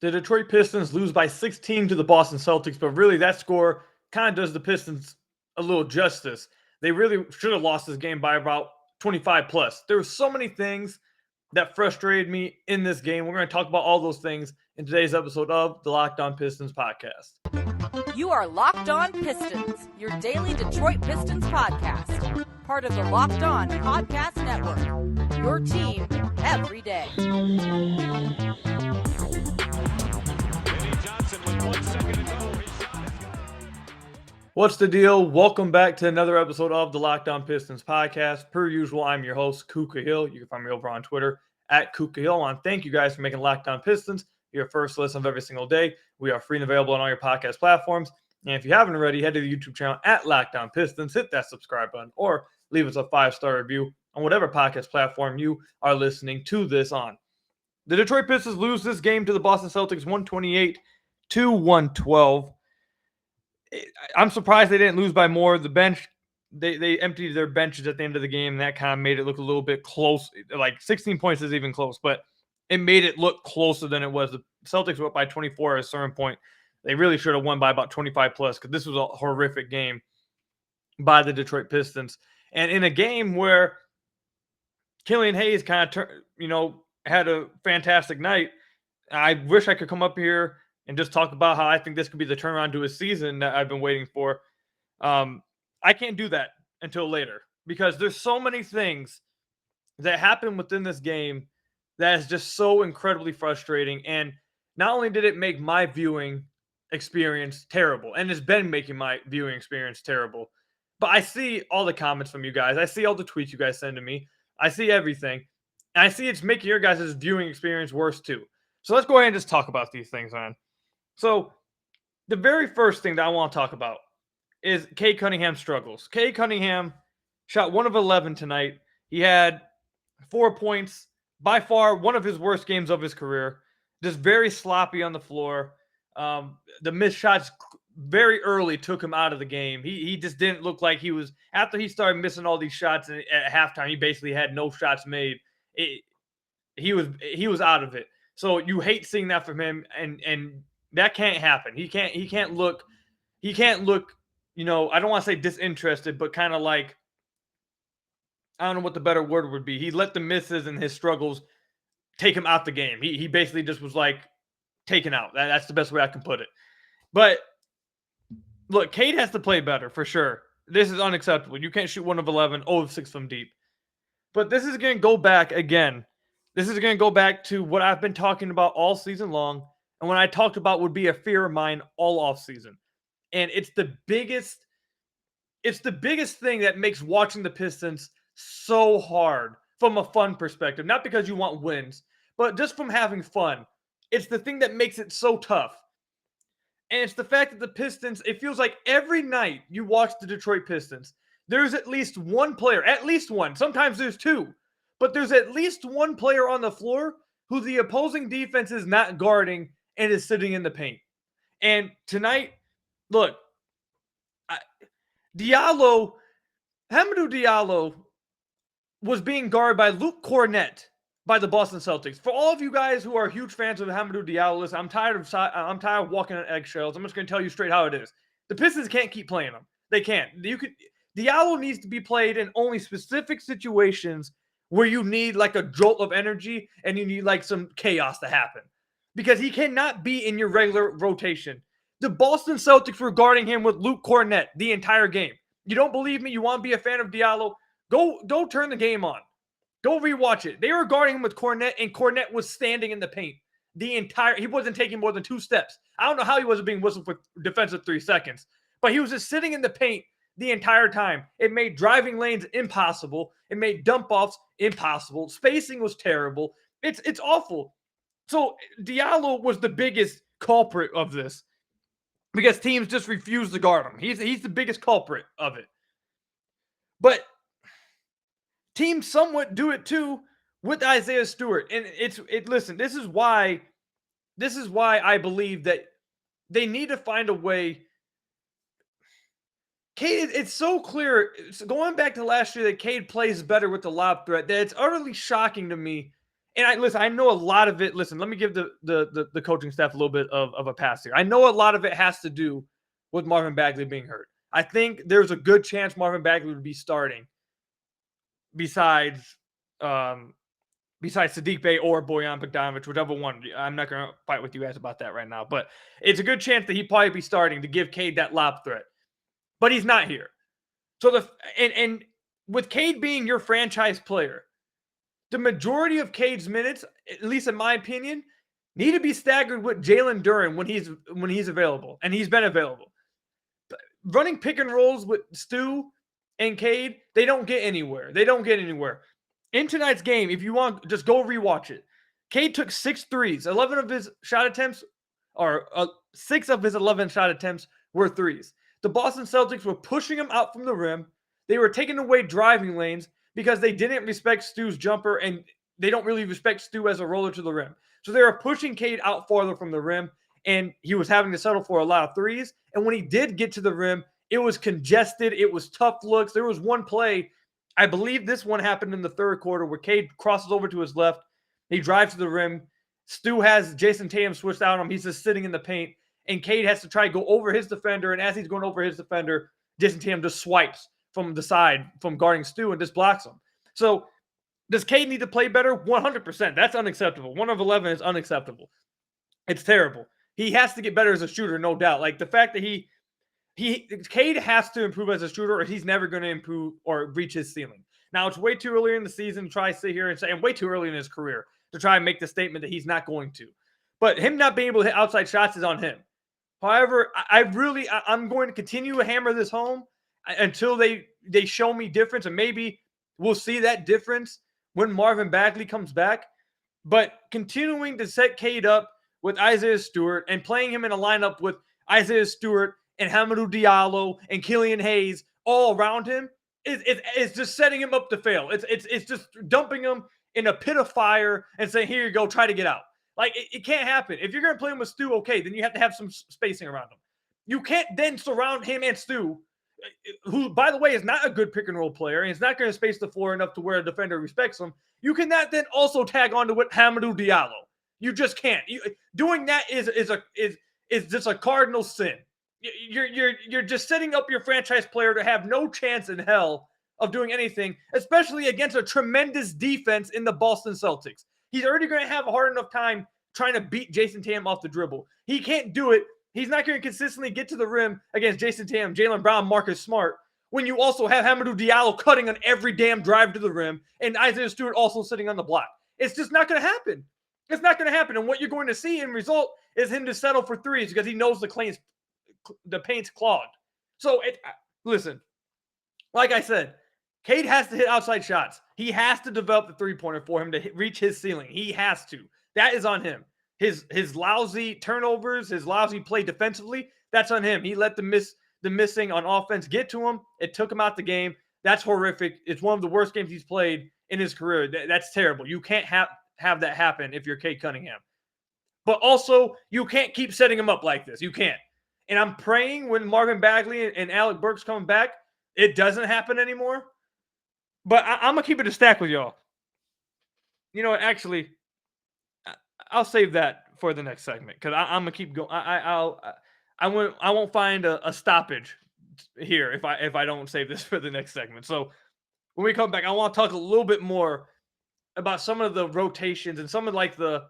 The Detroit Pistons lose by 16 to the Boston Celtics, but really that score kind of does the Pistons a little justice. They really should have lost this game by about 25 plus. There were so many things that frustrated me in this game. We're going to talk about all those things in today's episode of the Locked On Pistons podcast. You are Locked On Pistons, your daily Detroit Pistons podcast. Part of the Locked On Podcast Network, your team every day. What's the deal? Welcome back to another episode of the Locked On Pistons podcast. Per usual, I'm your host, Kuka Hill. You can find me over on Twitter at Kuka Hill. I want to thank you guys for making Locked On Pistons your first listen of every single day. We are free and available on all your podcast platforms. And if you haven't already, head to the YouTube channel at Locked On Pistons, hit that subscribe button, or leave us a 5-star review on whatever podcast platform you are listening to this on. The Detroit Pistons lose this game to the Boston Celtics 128-112. I'm surprised they didn't lose by more. The bench, they emptied their benches at the end of the game, and that kind of made it look a little bit close. Like 16 points is even close, but it made it look closer than it was. The Celtics were up by 24 at a certain point. They really should have won by about 25 plus because this was a horrific game by the Detroit Pistons. And in a game where Killian Hayes kind of had a fantastic night, I wish I could come up here and just talk about how I think this could be the turnaround to his season that I've been waiting for. I can't do that until later because there's so many things that happen within this game that is just so incredibly frustrating. And not only did it make my viewing experience terrible, and it's been making my viewing experience terrible, but I see all the comments from you guys. I see all the tweets you guys send to me. I see everything. And I see it's making your guys' viewing experience worse too. So let's go ahead and just talk about these things, man. So the very first thing that I want to talk about is Cade Cunningham's struggles. Cade Cunningham shot 1 of 11 tonight. He had 4 points, by far one of his worst games of his career. Just very sloppy on the floor. The missed shots very early took him out of the game. He just didn't look like he was, after he started missing all these shots at halftime, he basically had no shots made. He was out of it. So you hate seeing that from him, and that can't happen. He can't look, I don't want to say disinterested, but kind of like, I don't know what the better word would be. He let the misses and his struggles take him out the game. He basically just was like taken out. That's the best way I can put it. But look, Cade has to play better for sure. This is unacceptable. You can't shoot 1 of 11, 0 of 6 from deep. But this is going to go back again. This is going to go back to what I've been talking about all season long. And when I talked about would be a fear of mine all off season. And it's the biggest thing that makes watching the Pistons so hard from a fun perspective. Not because you want wins, but just from having fun. It's the thing that makes it so tough. And it's the fact that the Pistons, it feels like every night you watch the Detroit Pistons, there's at least one player, at least one. Sometimes there's two, but there's at least one player on the floor who the opposing defense is not guarding and is sitting in the paint. And tonight, look, Hamidou Diallo was being guarded by Luke Kornet by the Boston Celtics. For all of you guys who are huge fans of Hamidou Diallo, listen, I'm tired of walking on eggshells. I'm just going to tell you straight how it is. The Pistons can't keep playing him. They can't. Diallo needs to be played in only specific situations where you need like a jolt of energy and you need like some chaos to happen. Because he cannot be in your regular rotation. The Boston Celtics were guarding him with Luke Kornet the entire game. You don't believe me? You want to be a fan of Diallo? Go turn the game on. Go rewatch it. They were guarding him with Kornet, and Kornet was standing in the paint he wasn't taking more than 2 steps. I don't know how he wasn't being whistled for defensive 3 seconds, but he was just sitting in the paint the entire time. It made driving lanes impossible. It made dump-offs impossible. Spacing was terrible. It's awful. So Diallo was the biggest culprit of this because teams just refuse to guard him. He's the biggest culprit of it. But teams somewhat do it too with Isaiah Stewart. And listen, this is why I believe that they need to find a way. Cade, it's so clear, going back to last year, that Cade plays better with the lob threat, that it's utterly shocking to me And I know a lot of it. Listen, let me give the coaching staff a little bit of a pass here. I know a lot of it has to do with Marvin Bagley being hurt. I think there's a good chance Marvin Bagley would be starting besides Saddiq Bey or Bojan Bogdanovic, whichever one. I'm not going to fight with you guys about that right now. But it's a good chance that he'd probably be starting to give Cade that lob threat. But he's not here. So and with Cade being your franchise player, the majority of Cade's minutes, at least in my opinion, need to be staggered with Jalen Duren when he's available, and he's been available. Running pick and rolls with Stu and Cade, they don't get anywhere. In tonight's game, if you want, just go rewatch it. Cade took 6 threes. 11 of his shot attempts, or 6 of his 11 shot attempts were threes. The Boston Celtics were pushing him out from the rim. They were taking away driving lanes because they didn't respect Stu's jumper, and they don't really respect Stu as a roller to the rim. So they were pushing Cade out farther from the rim, and he was having to settle for a lot of threes. And when he did get to the rim, it was congested. It was tough looks. There was one play, I believe this one happened in the third quarter, where Cade crosses over to his left. He drives to the rim. Stu has Jason Tatum switched out on him. He's just sitting in the paint, and Cade has to try to go over his defender. And as he's going over his defender, Jason Tatum just swipes from the side from guarding Stu and just blocks him. So does Cade need to play better? 100%. That's unacceptable. 1 of 11 is unacceptable. It's terrible. He has to get better as a shooter, no doubt. Like the fact that Cade has to improve as a shooter, or he's never going to improve or reach his ceiling. Now, it's way too early in the season to try to sit here and say, and way too early in his career to try and make the statement that he's not going to. But him not being able to hit outside shots is on him. However, I'm going to continue to hammer this home until they show me difference, and maybe we'll see that difference when Marvin Bagley comes back. But continuing to set Cade up with Isaiah Stewart and playing him in a lineup with Isaiah Stewart and Hamidou Diallo and Killian Hayes all around him is just setting him up to fail. It's just dumping him in a pit of fire and saying, here you go, try to get out. Like, it can't happen. If you're going to play him with Stu, okay, then you have to have some spacing around him. You can't then surround him and Stu, who, by the way, is not a good pick and roll player, and is not going to space the floor enough to where a defender respects him. You cannot then also tag on to Hamidou Diallo. You just can't. Doing that is just a cardinal sin. You're just setting up your franchise player to have no chance in hell of doing anything, especially against a tremendous defense in the Boston Celtics. He's already going to have a hard enough time trying to beat Jason Tatum off the dribble. He can't do it. He's not going to consistently get to the rim against Jason Tatum, Jaylen Brown, Marcus Smart, when you also have Hamidou Diallo cutting on every damn drive to the rim and Isaiah Stewart also sitting on the block. It's just not going to happen. It's not going to happen. And what you're going to see in result is him to settle for threes because he knows the paint's clogged. So, listen, like I said, Cade has to hit outside shots. He has to develop the three-pointer for him to reach his ceiling. He has to. That is on him. His lousy turnovers, his lousy play defensively, that's on him. He let the missing on offense get to him. It took him out the game. That's horrific. It's one of the worst games he's played in his career. That's terrible. You can't have that happen if you're Cade Cunningham. But also, you can't keep setting him up like this. You can't. And I'm praying when Marvin Bagley and Alec Burks come back, it doesn't happen anymore. But I'm going to keep it a stack with y'all. You know what? Actually, I'll save that for the next segment because I'm going to keep going. I won't find a stoppage here if I don't save this for the next segment. So when we come back, I want to talk a little bit more about some of the rotations and some of like the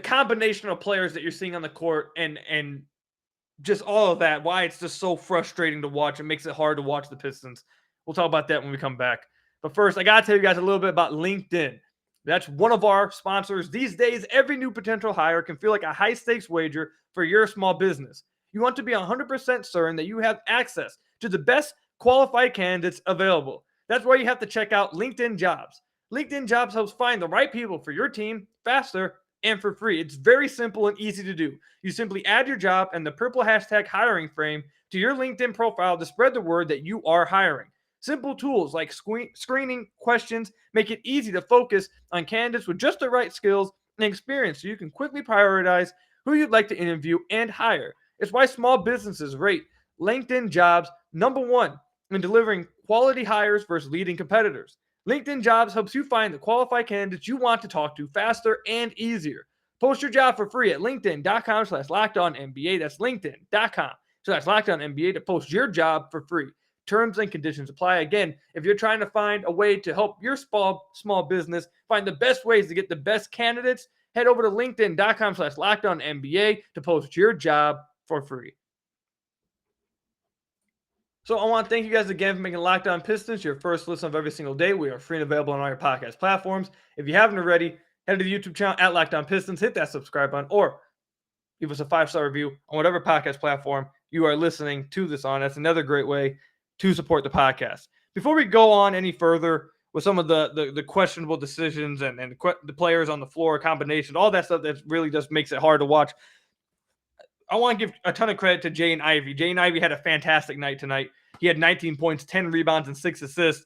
combination of players that you're seeing on the court and just all of that, why it's just so frustrating to watch. It makes it hard to watch the Pistons. We'll talk about that when we come back. But first, I got to tell you guys a little bit about LinkedIn. That's one of our sponsors. These days, every new potential hire can feel like a high-stakes wager for your small business. You want to be 100% certain that you have access to the best qualified candidates available. That's why you have to check out LinkedIn Jobs. LinkedIn Jobs helps find the right people for your team faster and for free. It's very simple and easy to do. You simply add your job and the purple hashtag hiring frame to your LinkedIn profile to spread the word that you are hiring. Simple tools like screening questions make it easy to focus on candidates with just the right skills and experience so you can quickly prioritize who you'd like to interview and hire. It's why small businesses rate LinkedIn Jobs #1 in delivering quality hires versus leading competitors. LinkedIn Jobs helps you find the qualified candidates you want to talk to faster and easier. Post your job for free at linkedin.com/lockedonnba. That's linkedin.com/lockedonnba to post your job for free. Terms and conditions apply. Again, if you're trying to find a way to help your small business find the best ways to get the best candidates, head over to linkedin.com/lockedonnba to post your job for free. So I want to thank you guys again for making Locked On Pistons your first listen of every single day. We are free and available on all your podcast platforms. If you haven't already, head to the YouTube channel at Locked On Pistons, hit that subscribe button, or leave us a 5-star review on whatever podcast platform you are listening to this on. That's another great way to support the podcast. Before we go on any further with some of the questionable decisions and the players on the floor, combinations, all that stuff that really just makes it hard to watch, I want to give a ton of credit to Jaden Ivey. Jaden Ivey had a fantastic night tonight. He had 19 points, 10 rebounds, and 6 assists.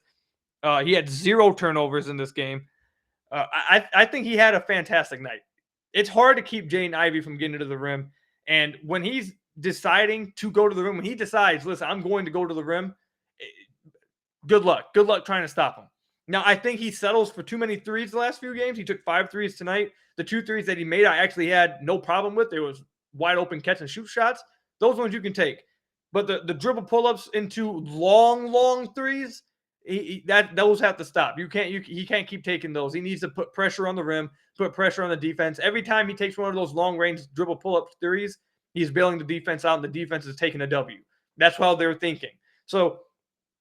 He had 0 turnovers in this game. I think he had a fantastic night. It's hard to keep Jaden Ivey from getting to the rim. And when he's deciding to go to the rim, when he decides, listen, I'm going to go to the rim, good luck. Good luck trying to stop him. Now, I think he settles for too many threes the last few games. He took 5 threes tonight. The 2 threes that he made, I actually had no problem with. There was wide open catch and shoot shots. Those ones you can take. But the dribble pull-ups into long threes, those have to stop. He can't keep taking those. He needs to put pressure on the rim, put pressure on the defense. Every time he takes one of those long-range dribble pull-up threes, he's bailing the defense out, and the defense is taking a W. That's how they're thinking. So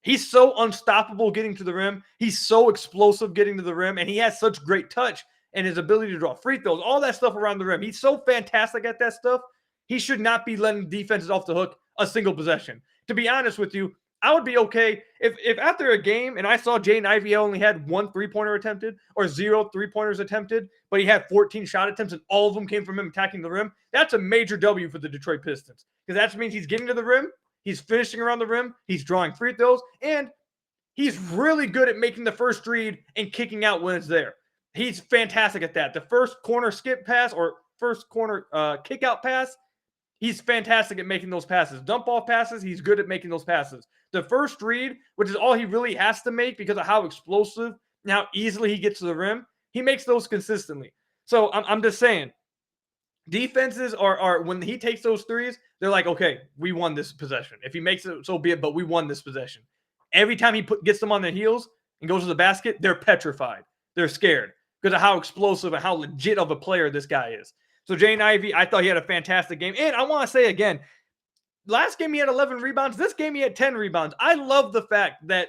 he's so unstoppable getting to the rim. He's so explosive getting to the rim, and he has such great touch and his ability to draw free throws, all that stuff around the rim. He's so fantastic at that stuff. He should not be letting defenses off the hook a single possession. To be honest with you, I would be okay if after a game and I saw Jaden Ivey only had 1 3-pointer attempted or 0 3-pointers attempted, but he had 14 shot attempts and all of them came from him attacking the rim. That's a major W for the Detroit Pistons, because that means he's getting to the rim, he's finishing around the rim, he's drawing free throws, and he's really good at making the first read and kicking out when it's there. He's fantastic at that. The first corner skip pass or first corner kick out pass, he's fantastic at making those passes. Dump off passes, he's good at making those passes. The first read, which is all he really has to make because of how explosive and how easily he gets to the rim, he makes those consistently. So I'm just saying, defenses are when he takes those threes, they're like, okay, we won this possession. If he makes it, so be it, but we won this possession. Every time he gets them on their heels and goes to the basket, they're petrified. They're scared because of how explosive and how legit of a player this guy is. So Jaden Ivey, I thought he had a fantastic game. And I want to say again, last game he had 11 rebounds. This game he had 10 rebounds. I love the fact that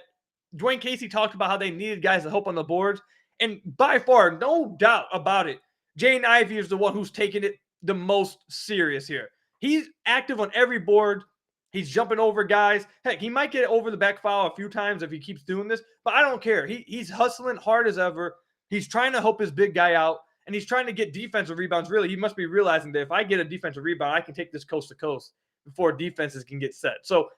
Dwane Casey talked about how they needed guys to help on the boards. And by far, no doubt about it, Jaden Ivey is the one who's taking it the most serious here. He's active on every board. He's jumping over guys. Heck, he might get over the back foul a few times if he keeps doing this, but I don't care. He's hustling hard as ever. He's trying to help his big guy out, and he's trying to get defensive rebounds. Really, he must be realizing that if I get a defensive rebound, I can take this coast to coast before defenses can get set. So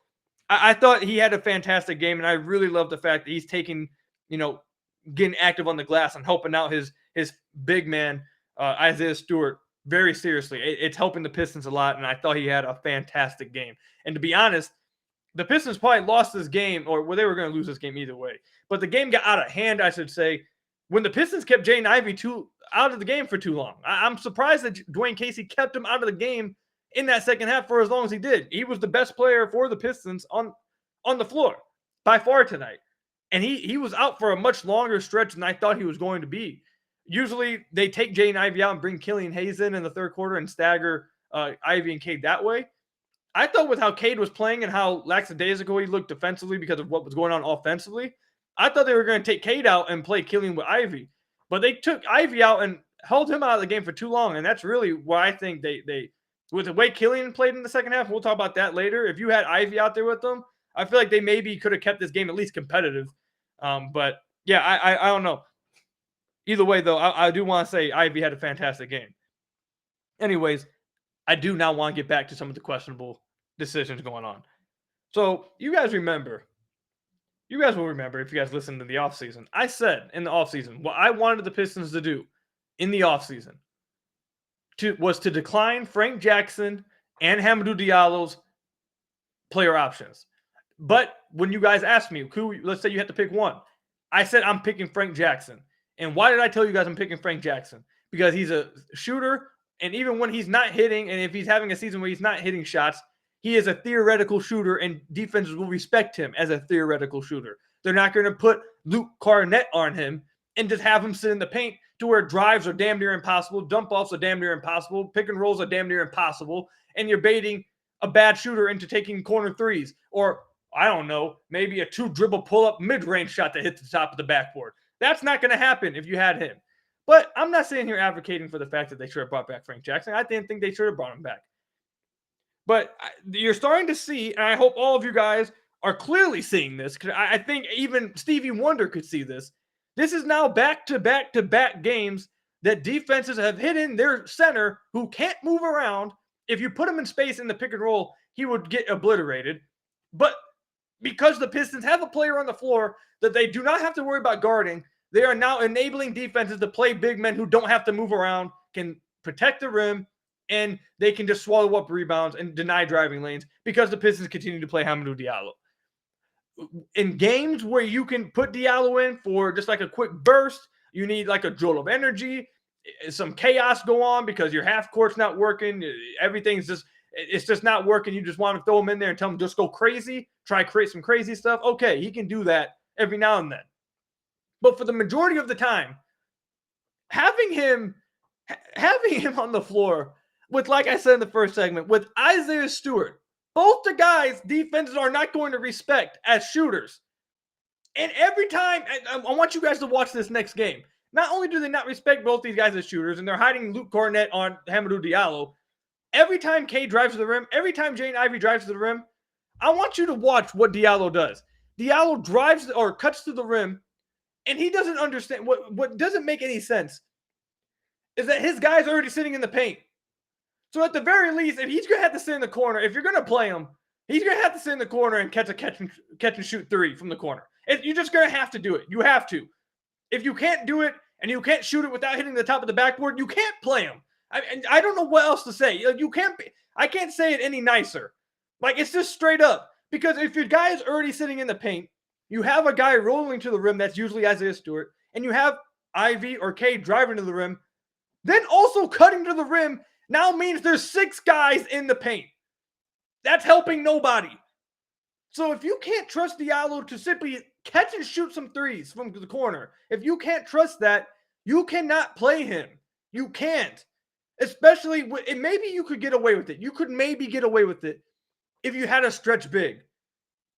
I thought he had a fantastic game, and I really love the fact that he's taking, getting active on the glass and helping out his big man, Isaiah Stewart, very seriously. It's helping the Pistons a lot, and I thought he had a fantastic game. And to be honest, the Pistons probably lost this game, or they were going to lose this game either way. But the game got out of hand, I should say, when the Pistons kept Jaden Ivey out of the game for too long. I'm surprised that Dwane Casey kept him out of the game in that second half for as long as he did. He was the best player for the Pistons on the floor by far tonight. And he was out for a much longer stretch than I thought he was going to be. Usually they take Jaden Ivey out and bring Killian Hayes in the third quarter and stagger Ivey and Cade that way. I thought with how Cade was playing and how lackadaisical he looked defensively because of what was going on offensively, I thought they were going to take Cade out and play Killian with Ivey. But they took Ivey out and held him out of the game for too long. And that's really why I think they with the way Killian played in the second half, we'll talk about that later. If you had Ivey out there with them, I feel like they maybe could have kept this game at least competitive. But yeah, I don't know. Either way, though, I do want to say Ivey had a fantastic game. Anyways, I do now want to get back to some of the questionable decisions going on. So you guys will remember if you guys listened to the offseason. I said in the offseason what I wanted the Pistons to do in the offseason was to decline Frank Jackson and Hamidou Diallo's player options. But when you guys asked me, let's say you had to pick one, I said I'm picking Frank Jackson. And why did I tell you guys I'm picking Frank Jackson? Because he's a shooter, and even when he's not hitting, and if he's having a season where he's not hitting shots, he is a theoretical shooter, and defenses will respect him as a theoretical shooter. They're not going to put Luke Cornett on him and just have him sit in the paint to where drives are damn near impossible, dump-offs are damn near impossible, pick and rolls are damn near impossible, and you're baiting a bad shooter into taking corner threes, or, I don't know, maybe a 2-dribble pull-up mid-range shot that hits the top of the backboard. That's not going to happen if you had him. But I'm not sitting here advocating for the fact that they should have brought back Frank Jackson. I didn't think they should have brought him back. But you're starting to see, and I hope all of you guys are clearly seeing this, because I think even Stevie Wonder could see this. This is now back-to-back-to-back games that defenses have hidden their center who can't move around. If you put him in space in the pick and roll, he would get obliterated. But because the Pistons have a player on the floor that they do not have to worry about guarding, they are now enabling defenses to play big men who don't have to move around, can protect the rim, and they can just swallow up rebounds and deny driving lanes because the Pistons continue to play Hamidou Diallo. In games where you can put Diallo in for just like a quick burst, you need like a jolt of energy, some chaos go on because your half court's not working, everything's just, it's just not working. You just want to throw him in there and tell him just go crazy, try to create some crazy stuff. Okay, he can do that every now and then. But for the majority of the time, having him on the floor with, like I said in the first segment, with Isaiah Stewart, both the guys defenses are not going to respect as shooters. And every time, I want you guys to watch this next game. Not only do they not respect both these guys as shooters, and they're hiding Luke Cornett on Hamidou Diallo, every time Cade drives to the rim, every time Jaden Ivey drives to the rim, I want you to watch what Diallo does. Diallo drives or cuts to the rim, and he doesn't understand. What doesn't make any sense is that his guy's already sitting in the paint. So at the very least, if he's going to have to sit in the corner, if you're going to play him, he's going to have to sit in the corner and catch and shoot three from the corner. You're just going to have to do it. You have to. If you can't do it and you can't shoot it without hitting the top of the backboard, you can't play him. I don't know what else to say. You can't. I can't say it any nicer. Like, it's just straight up. Because if your guy is already sitting in the paint, you have a guy rolling to the rim that's usually Isaiah Stewart, and you have Ivy or Cade driving to the rim, then also cutting to the rim now means there's 6 guys in the paint. That's helping nobody. So if you can't trust Diallo to simply catch and shoot some threes from the corner, if you can't trust that, you cannot play him. You can't. Especially, and maybe you could get away with it. You could maybe get away with it if you had a stretch big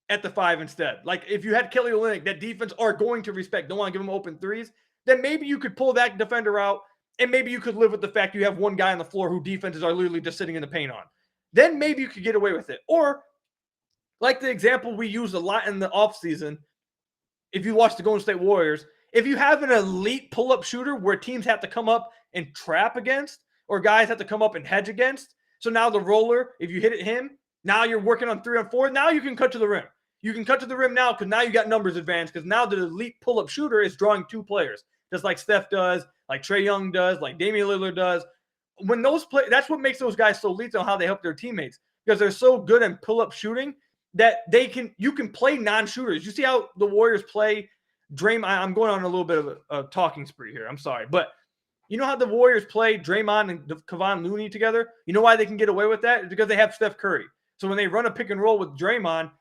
at the 5 instead. Like if you had Kelly Olynyk, that defense are going to respect, don't want to give him open threes, then maybe you could pull that defender out, and maybe you could live with the fact you have one guy on the floor who defenses are literally just sitting in the paint on. Then maybe you could get away with it. Or, like the example we used a lot in the offseason, if you watch the Golden State Warriors, if you have an elite pull-up shooter where teams have to come up and trap against, or guys have to come up and hedge against, so now the roller, if you hit it him, now you're working on 3-on-4, now you can cut to the rim. You can cut to the rim now because now you got numbers advantage, because now the elite pull-up shooter is drawing 2 players, just like Steph does, like Trae Young does, like Damian Lillard does. When those play, that's what makes those guys so elite on how they help their teammates, because they're so good in pull-up shooting that you can play non-shooters. You see how the Warriors play Draymond? I'm going on a little bit of a talking spree here. I'm sorry, but you know how the Warriors play Draymond and Kevon Looney together? You know why they can get away with that? It's because they have Steph Curry. So when they run a pick and roll with Draymond,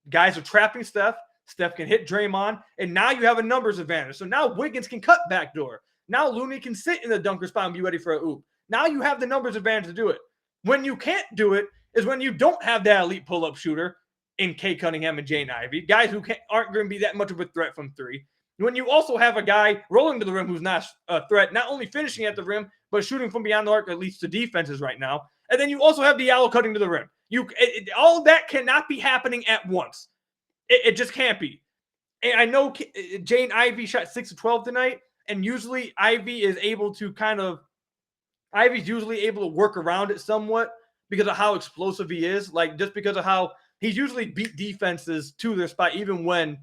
guys are trapping Steph. Steph can hit Draymond, and now you have a numbers advantage. So now Wiggins can cut backdoor. Now Looney can sit in the dunker spot and be ready for a oop. Now you have the numbers advantage to do it. When you can't do it is when you don't have that elite pull-up shooter in Cade Cunningham and Jaden Ivey, guys who aren't going to be that much of a threat from 3. When you also have a guy rolling to the rim who's not a threat, not only finishing at the rim, but shooting from beyond the arc, at least to defenses right now. And then you also have Diallo cutting to the rim. All of that cannot be happening at once. It just can't be. And I know Jaden Ivey shot 6 of 12 tonight, and usually Ivey's usually able to work around it somewhat because of how explosive he is. Like, just because of how he's usually beat defenses to their spot, even when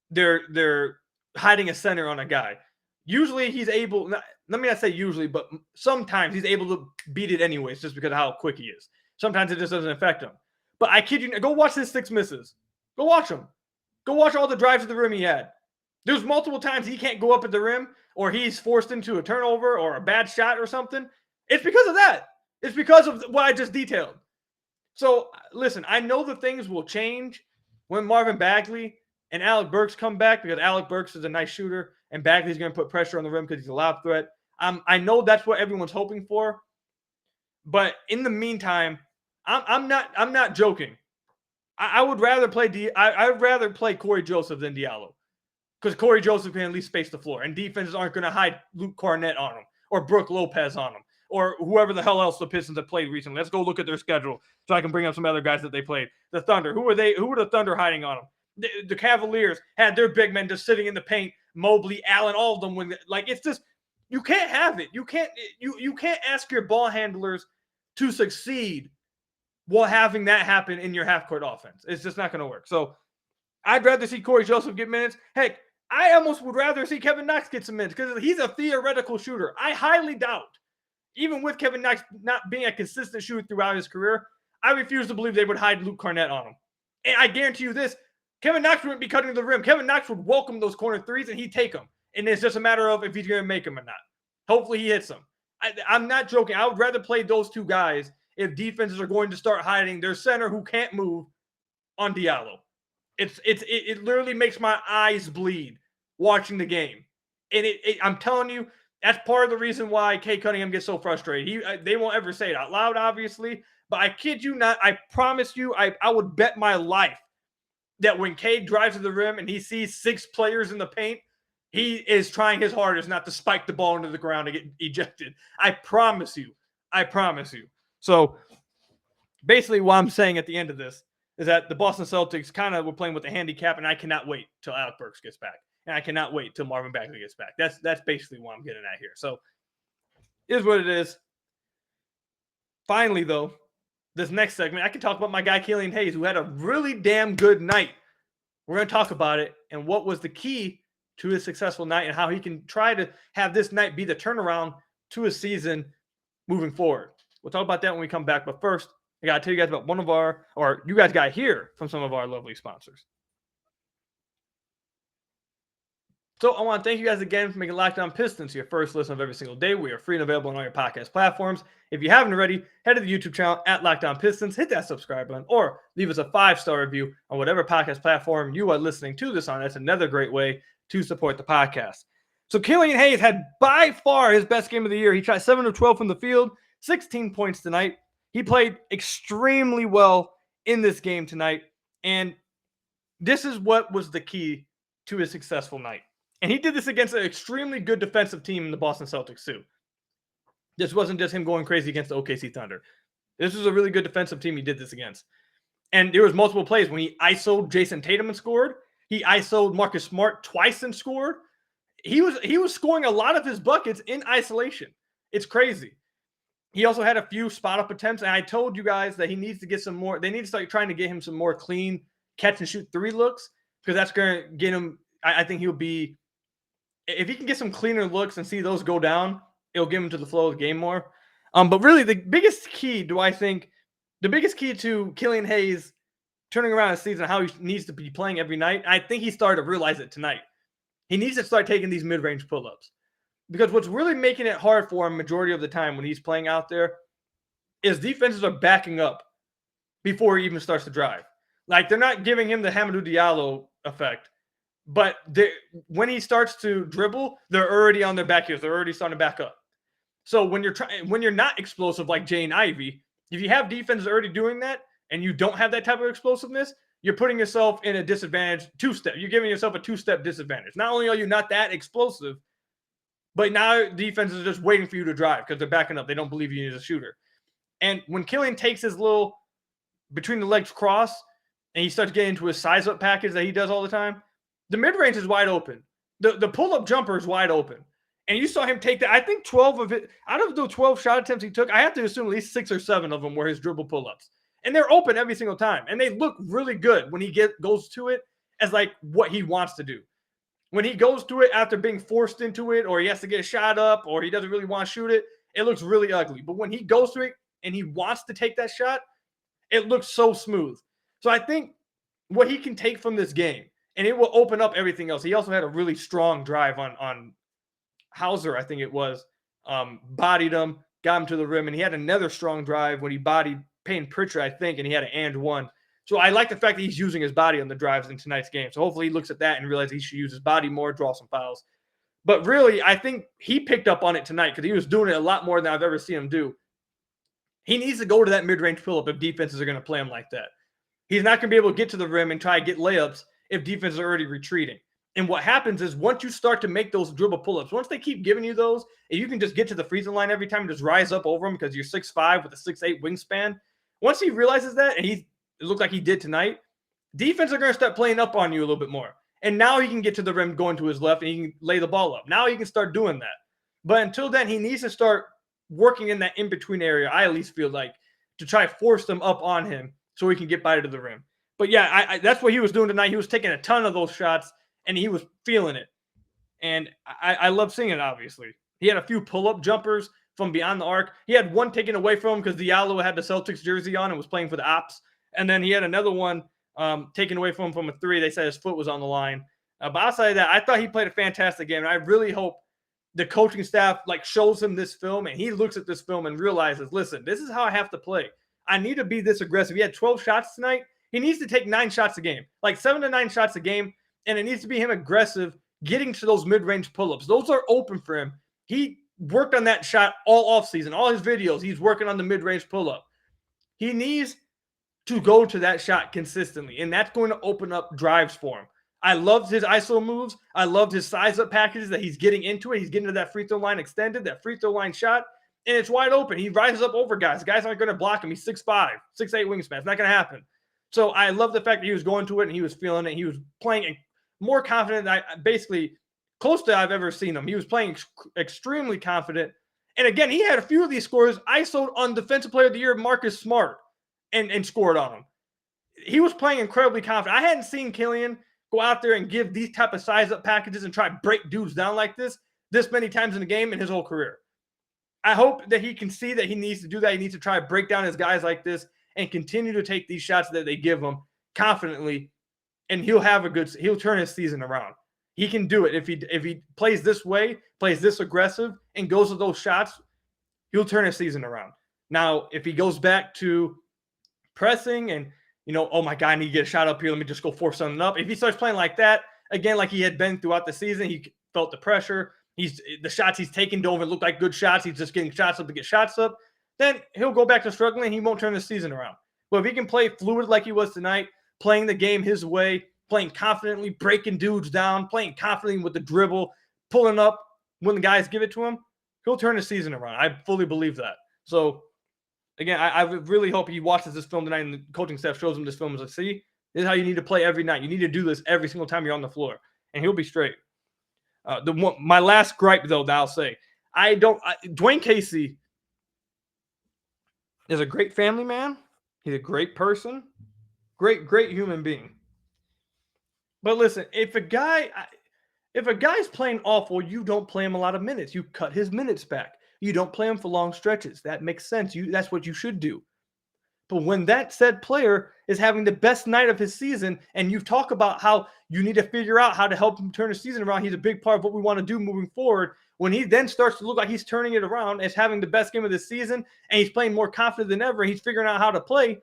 they're hiding a center on a guy. Usually he's able, let me not say usually, but sometimes he's able to beat it anyways, just because of how quick he is. Sometimes it just doesn't affect him. But I kid you, go watch his 6 misses. Go watch them. Go watch all the drives to the rim he had. There's multiple times he can't go up at the rim or he's forced into a turnover or a bad shot or something. It's because of that. It's because of what I just detailed. So, listen, I know the things will change when Marvin Bagley and Alec Burks come back because Alec Burks is a nice shooter and Bagley's going to put pressure on the rim because he's a lob threat. I know that's what everyone's hoping for. But in the meantime, I'm not joking. I would rather play I'd rather play Corey Joseph than Diallo. Because Corey Joseph can at least space the floor. And defenses aren't going to hide Luke Cornett on him or Brooke Lopez on him or whoever the hell else the Pistons have played recently. Let's go look at their schedule so I can bring up some other guys that they played. The Thunder. Who were the Thunder hiding on them? The Cavaliers had their big men just sitting in the paint. Mobley, Allen, all of them. It's just, you can't have it. You can't ask your ball handlers to succeed while having that happen in your half-court offense. It's just not going to work. So I'd rather see Corey Joseph get minutes. Heck, I almost would rather see Kevin Knox get some minutes because he's a theoretical shooter. I highly doubt, even with Kevin Knox not being a consistent shooter throughout his career, I refuse to believe they would hide Luke Cornett on him. And I guarantee you this, Kevin Knox wouldn't be cutting the rim. Kevin Knox would welcome those corner threes and he'd take them. And it's just a matter of if he's going to make them or not. Hopefully he hits them. I'm not joking. I would rather play those two guys if defenses are going to start hiding their center who can't move on Diallo. It literally makes my eyes bleed watching the game. And I'm telling you, that's part of the reason why Cade Cunningham gets so frustrated. They won't ever say it out loud, obviously, but I kid you not, I promise you, I would bet my life that when Cade drives to the rim and he sees 6 players in the paint, he is trying his hardest not to spike the ball into the ground and get ejected. I promise you. I promise you. So basically what I'm saying at the end of this is that the Boston Celtics kind of were playing with a handicap, and I cannot wait till Alec Burks gets back. And I cannot wait till Marvin Bagley gets back. That's basically what I'm getting at here. So it is what it is. Finally, though, this next segment, I can talk about my guy Killian Hayes, who had a really damn good night. We're going to talk about it and what was the key to his successful night and how he can try to have this night be the turnaround to his season moving forward. We'll talk about that when we come back. But first, I got to tell you guys about you guys got to hear from some of our lovely sponsors. So I want to thank you guys again for making Locked On Pistons your first listen of every single day. We are free and available on all your podcast platforms. If you haven't already, head to the YouTube channel at Locked On Pistons, hit that subscribe button, or leave us a 5-star review on whatever podcast platform you are listening to this on. That's another great way to support the podcast. So Killian Hayes had by far his best game of the year. He shot 7 of 12 from the field, 16 points tonight. He played extremely well in this game tonight, and this is what was the key to his successful night. And he did this against an extremely good defensive team in the Boston Celtics too. This wasn't just him going crazy against the OKC Thunder. This was a really good defensive team he did this against. And there was multiple plays when he ISO'd Jason Tatum and scored. He ISO'd Marcus Smart twice and scored. He was scoring a lot of his buckets in isolation. It's crazy. He also had a few spot-up attempts, and I told you guys that he needs to get some more. They need to start trying to get him some more clean catch-and-shoot 3 looks because that's going to get him – I think he'll be – if he can get some cleaner looks and see those go down, it'll give him to the flow of the game more. But really, the biggest key to Killian Hayes turning around his season, how he needs to be playing every night, I think he started to realize it tonight. He needs to start taking these mid-range pull-ups. Because what's really making it hard for him majority of the time when he's playing out there is defenses are backing up before he even starts to drive. Like, they're not giving him the Hamidou Diallo effect. But when he starts to dribble, they're already on their back heels. They're already starting to back up. So when you're not explosive like Jaden Ivey, if you have defenses already doing that and you don't have that type of explosiveness, you're putting yourself in a disadvantage 2-step. You're giving yourself a 2-step disadvantage. Not only are you not that explosive, but now defenses are just waiting for you to drive because they're backing up. They don't believe you as a shooter. And when Killian takes his little between the legs cross and he starts getting into his size-up package that he does all the time, the mid-range is wide open. The pull-up jumper is wide open. And you saw him take that. I think 12 of it, out of the 12 shot attempts he took, I have to assume at least 6 or 7 of them were his dribble pull-ups. And they're open every single time. And they look really good when he goes to it as like what he wants to do. When he goes to it after being forced into it, or he has to get a shot up, or he doesn't really want to shoot it, it looks really ugly. But when he goes to it and he wants to take that shot, it looks so smooth. So I think what he can take from this game and it will open up everything else. He also had a really strong drive on Hauser, I think it was, bodied him, got him to the rim, and he had another strong drive when he bodied Payne Pritchard, I think, and he had an and one. So I like the fact that he's using his body on the drives in tonight's game. So hopefully he looks at that and realizes he should use his body more, draw some fouls. But really, I think he picked up on it tonight because he was doing it a lot more than I've ever seen him do. He needs to go to that mid-range pull-up if defenses are going to play him like that. He's not going to be able to get to the rim and try to get layups if defenses are already retreating. And what happens is once you start to make those dribble pull-ups, once they keep giving you those, and you can just get to the free throw line every time and just rise up over them because you're 6'5" with a 6'8" wingspan, once he realizes that, and it looked like he did tonight, defense are going to start playing up on you a little bit more. And now he can get to the rim going to his left and he can lay the ball up. Now he can start doing that. But until then, he needs to start working in that in-between area, I at least feel like, to try to force them up on him so he can get by to the rim. But yeah, that's what he was doing tonight. He was taking a ton of those shots, and he was feeling it. And I love seeing it, obviously. He had a few pull-up jumpers from beyond the arc. He had one taken away from him because Diallo had the Celtics jersey on and was playing for the Ops. And then he had another one taken away from him from a three. They said his foot was on the line. But outside of that, I thought he played a fantastic game. And I really hope the coaching staff shows him this film and he looks at this film and realizes, listen, this is how I have to play. I need to be this aggressive. He had 12 shots tonight. He needs to take 9 shots a game, 7 to 9 shots a game. And it needs to be him aggressive, getting to those mid-range pull-ups. Those are open for him. He worked on that shot all offseason. All his videos, he's working on the mid-range pull-up. He needs to go to that shot consistently, and that's going to open up drives for him. I loved his ISO moves. I loved his size-up packages that he's getting into it. He's getting to that free throw line extended, that free throw line shot, and it's wide open. He rises up over guys. Guys aren't going to block him. He's 6'5", 6'8" wingspan. It's not going to happen. So I love the fact that he was going to it and he was feeling it. He was playing more confident than basically close to I've ever seen him. He was playing extremely confident. And again, he had a few of these scores ISO'd on Defensive Player of the Year, Marcus Smart, and scored on him. He was playing incredibly confident. I hadn't seen Killian go out there and give these type of size-up packages and try to break dudes down like this many times in the game in his whole career. I hope that he can see that he needs to do that. He needs to try to break down his guys like this and continue to take these shots that they give him confidently, and he'll turn his season around. He can do it. If he plays this way, plays this aggressive, and goes with those shots, he'll turn his season around. Now, if he goes back to pressing and, oh my God, I need to get a shot up here, let me just go force something up. If he starts playing like that, again, like he had been throughout the season, he felt the pressure. The shots he's taking don't even look like good shots. He's just getting shots up to get shots up. Then he'll go back to struggling and he won't turn the season around. But if he can play fluid like he was tonight, playing the game his way, playing confidently, breaking dudes down, playing confidently with the dribble, pulling up when the guys give it to him, he'll turn the season around. I fully believe that. So, again, I really hope he watches this film tonight and the coaching staff shows him this film and says, see, this is how you need to play every night. You need to do this every single time you're on the floor. And he'll be straight. My last gripe, though, that I'll say, Dwane Casey is a great family man. He's a great person. Great human being. But listen, if a guy's playing awful, you don't play him a lot of minutes. You cut his minutes back. You don't play him for long stretches. That makes sense. That's what you should do. But when that said player is having the best night of his season, and you talk about how you need to figure out how to help him turn his season around, he's a big part of what we want to do moving forward. When he then starts to look like he's turning it around as having the best game of the season, and he's playing more confident than ever, he's figuring out how to play,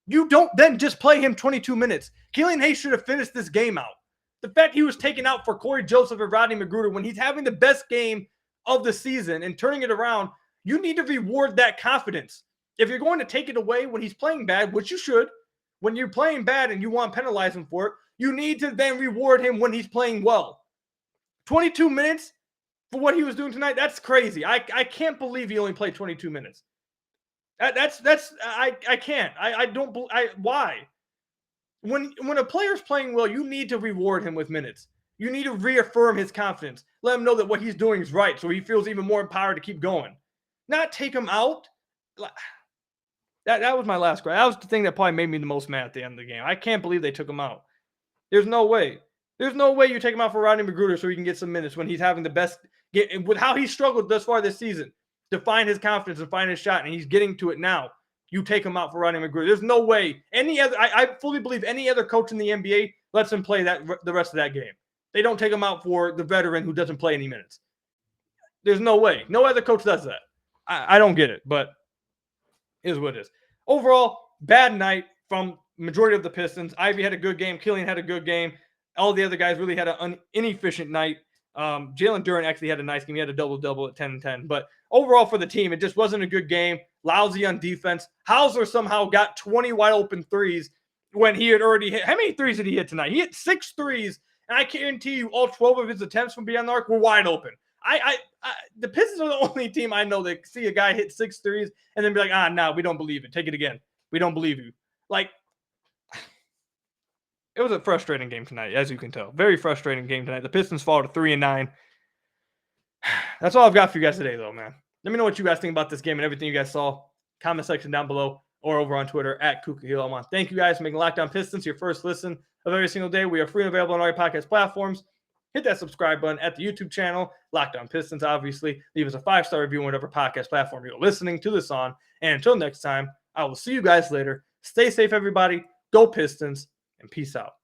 you don't then just play him 22 minutes. Killian Hayes should have finished this game out. The fact he was taken out for Corey Joseph and Rodney McGruder when he's having the best game of the season and turning it around, you need to reward that confidence. If you're going to take it away when he's playing bad, which you should, when you're playing bad and you want to penalize him for it, you need to then reward him when he's playing well. 22 minutes for what he was doing tonight, that's crazy. I can't believe he only played 22 minutes. I can't. Why? When a player's playing well, you need to reward him with minutes. You need to reaffirm his confidence. Let him know that what he's doing is right so he feels even more empowered to keep going. Not take him out. That was my last gripe. That was the thing that probably made me the most mad at the end of the game. I can't believe they took him out. There's no way. There's no way you take him out for Rodney McGruder so he can get some minutes when he's having the best – with how he struggled thus far this season to find his confidence and find his shot, and he's getting to it now. You take him out for Rodney McGruder. There's no way. I fully believe any other coach in the NBA lets him play the rest of that game. They don't take him out for the veteran who doesn't play any minutes. There's no way. No other coach does that. I don't get it, but it is what it is. Overall, bad night from majority of the Pistons. Ivy had a good game. Killian had a good game. All the other guys really had an inefficient night. Jalen Duren actually had a nice game. He had a double-double at 10 and 10. But overall for the team, it just wasn't a good game. Lousy on defense. Hauser somehow got 20 wide-open threes when he had already hit. How many threes did he hit tonight? He hit 6 threes, and I guarantee you all 12 of his attempts from beyond the arc were wide open. The Pistons are the only team I know that see a guy hit 6 threes and then be like, no, we don't believe it. Take it again. We don't believe you. Like, it was a frustrating game tonight, as you can tell. Very frustrating game tonight. The Pistons fall to 3-9. That's all I've got for you guys today, though, man. Let me know what you guys think about this game and everything you guys saw. Comment section down below or over on Twitter at KukaHill. Thank you guys for making Locked On Pistons your first listen of every single day. We are free and available on all your podcast platforms. Hit that subscribe button at the YouTube channel, Locked On Pistons, obviously. Leave us a 5-star review on whatever podcast platform you're listening to this on. And until next time, I will see you guys later. Stay safe, everybody. Go Pistons, and peace out.